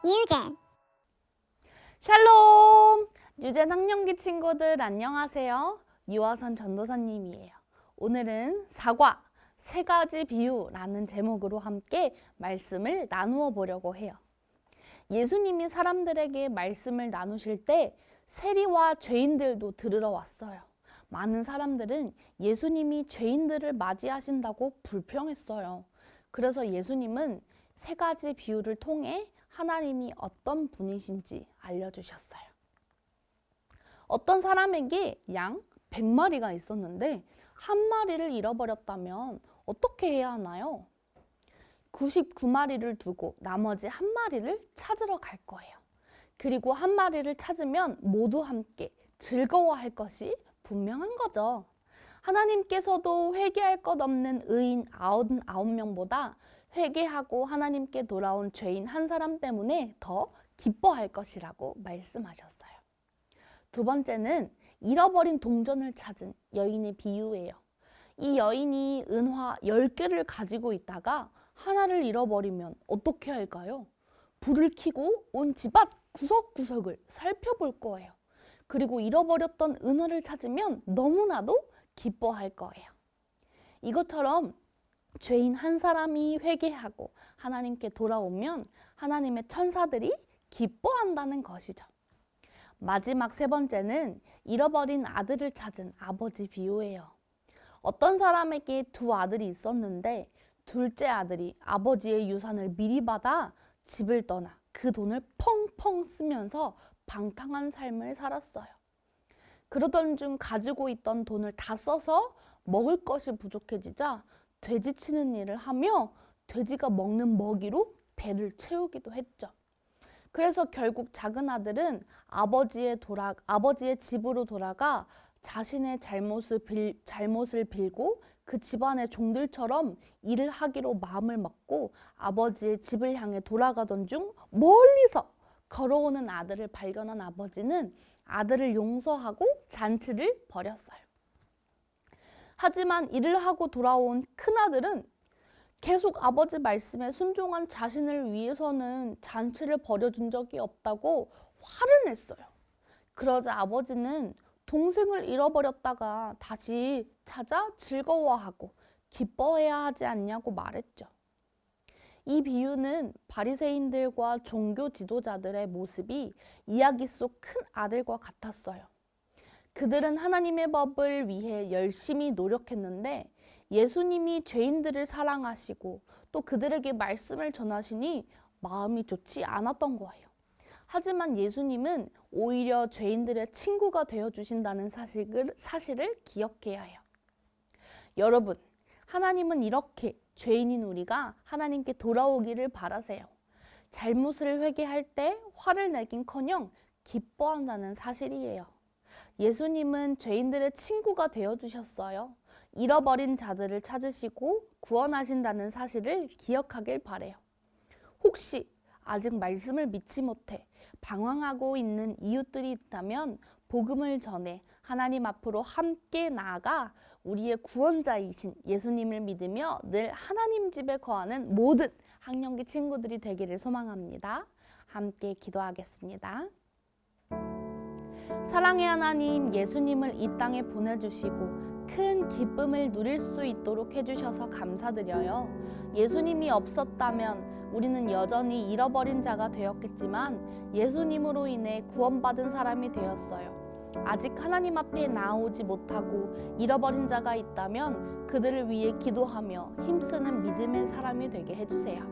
뉴젠. 샬롬! 뉴젠 학령기 친구들 안녕하세요. 유아선 전도사님이에요. 오늘은 사과 세 가지 비유라는 제목으로 함께 말씀을 나누어 보려고 해요. 예수님이 사람들에게 말씀을 나누실 때 세리와 죄인들도 들으러 왔어요. 많은 사람들은 예수님이 죄인들을 맞이하신다고 불평했어요. 그래서 예수님은 세 가지 비유를 통해 하나님이 어떤 분이신지 알려주셨어요. 어떤 사람에게 양 100마리가 있었는데 한 마리를 잃어버렸다면 어떻게 해야 하나요? 99마리를 두고 나머지 한 마리를 찾으러 갈 거예요. 그리고 한 마리를 찾으면 모두 함께 즐거워할 것이 분명한 거죠. 하나님께서도 회개할 것 없는 의인 99명보다 회개하고 하나님께 돌아온 죄인 한 사람 때문에 더 기뻐할 것이라고 말씀하셨어요. 두 번째는 잃어버린 동전을 찾은 여인의 비유예요. 이 여인이 은화 10개를 가지고 있다가 하나를 잃어버리면 어떻게 할까요? 불을 켜고 온 집안 구석구석을 살펴볼 거예요. 그리고 잃어버렸던 은화를 찾으면 너무나도 기뻐할 거예요. 이것처럼 죄인 한 사람이 회개하고 하나님께 돌아오면 하나님의 천사들이 기뻐한다는 것이죠. 마지막 세 번째는 잃어버린 아들을 찾은 아버지 비유예요. 어떤 사람에게 두 아들이 있었는데 둘째 아들이 아버지의 유산을 미리 받아 집을 떠나 그 돈을 펑펑 쓰면서 방탕한 삶을 살았어요. 그러던 중 가지고 있던 돈을 다 써서 먹을 것이 부족해지자 돼지 치는 일을 하며 돼지가 먹는 먹이로 배를 채우기도 했죠. 그래서 결국 작은 아들은 아버지의 집으로 돌아가 자신의 잘못을 빌고 그 집안의 종들처럼 일을 하기로 마음을 먹고 아버지의 집을 향해 돌아가던 중 멀리서 걸어오는 아들을 발견한 아버지는 아들을 용서하고 잔치를 벌였어요. 하지만 일을 하고 돌아온 큰아들은 계속 아버지 말씀에 순종한 자신을 위해서는 잔치를 벌여준 적이 없다고 화를 냈어요. 그러자 아버지는 동생을 잃어버렸다가 다시 찾아 즐거워하고 기뻐해야 하지 않냐고 말했죠. 이 비유는 바리새인들과 종교 지도자들의 모습이 이야기 속 큰 아들과 같았어요. 그들은 하나님의 법을 위해 열심히 노력했는데 예수님이 죄인들을 사랑하시고 또 그들에게 말씀을 전하시니 마음이 좋지 않았던 거예요. 하지만 예수님은 오히려 죄인들의 친구가 되어주신다는 사실을 기억해야 해요. 여러분, 하나님은 이렇게 죄인인 우리가 하나님께 돌아오기를 바라세요. 잘못을 회개할 때 화를 내긴커녕 기뻐한다는 사실이에요. 예수님은 죄인들의 친구가 되어주셨어요. 잃어버린 자들을 찾으시고 구원하신다는 사실을 기억하길 바래요. 혹시 아직 말씀을 믿지 못해 방황하고 있는 이웃들이 있다면 복음을 전해 하나님 앞으로 함께 나아가 우리의 구원자이신 예수님을 믿으며 늘 하나님 집에 거하는 모든 학령기 친구들이 되기를 소망합니다. 함께 기도하겠습니다. 사랑의 하나님, 예수님을 이 땅에 보내주시고 큰 기쁨을 누릴 수 있도록 해주셔서 감사드려요. 예수님이 없었다면 우리는 여전히 잃어버린 자가 되었겠지만 예수님으로 인해 구원받은 사람이 되었어요. 아직 하나님 앞에 나오지 못하고 잃어버린 자가 있다면 그들을 위해 기도하며 힘쓰는 믿음의 사람이 되게 해주세요.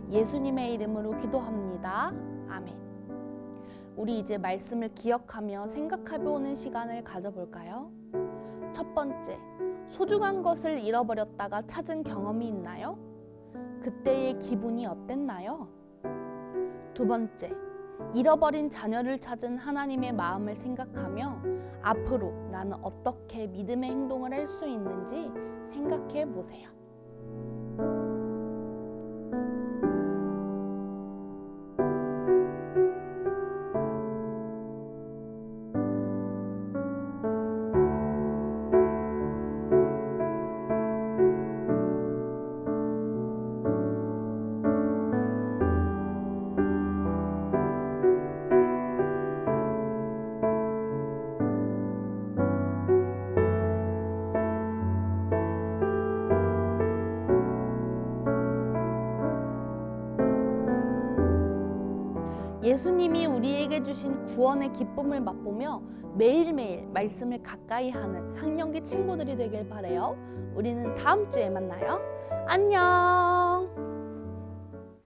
예수님의 이름으로 기도합니다. 아멘. 우리 이제 말씀을 기억하며 생각해보는 시간을 가져볼까요? 첫 번째, 소중한 것을 잃어버렸다가 찾은 경험이 있나요? 그때의 기분이 어땠나요? 두 번째, 잃어버린 자녀를 찾은 하나님의 마음을 생각하며 앞으로 나는 어떻게 믿음의 행동을 할 수 있는지 생각해 보세요. 예수님이 우리에게 주신 구원의 기쁨을 맛보며 매일매일 말씀을 가까이 하는 학령기 친구들이 되길 바래요. 우리는 다음 주에 만나요. 안녕.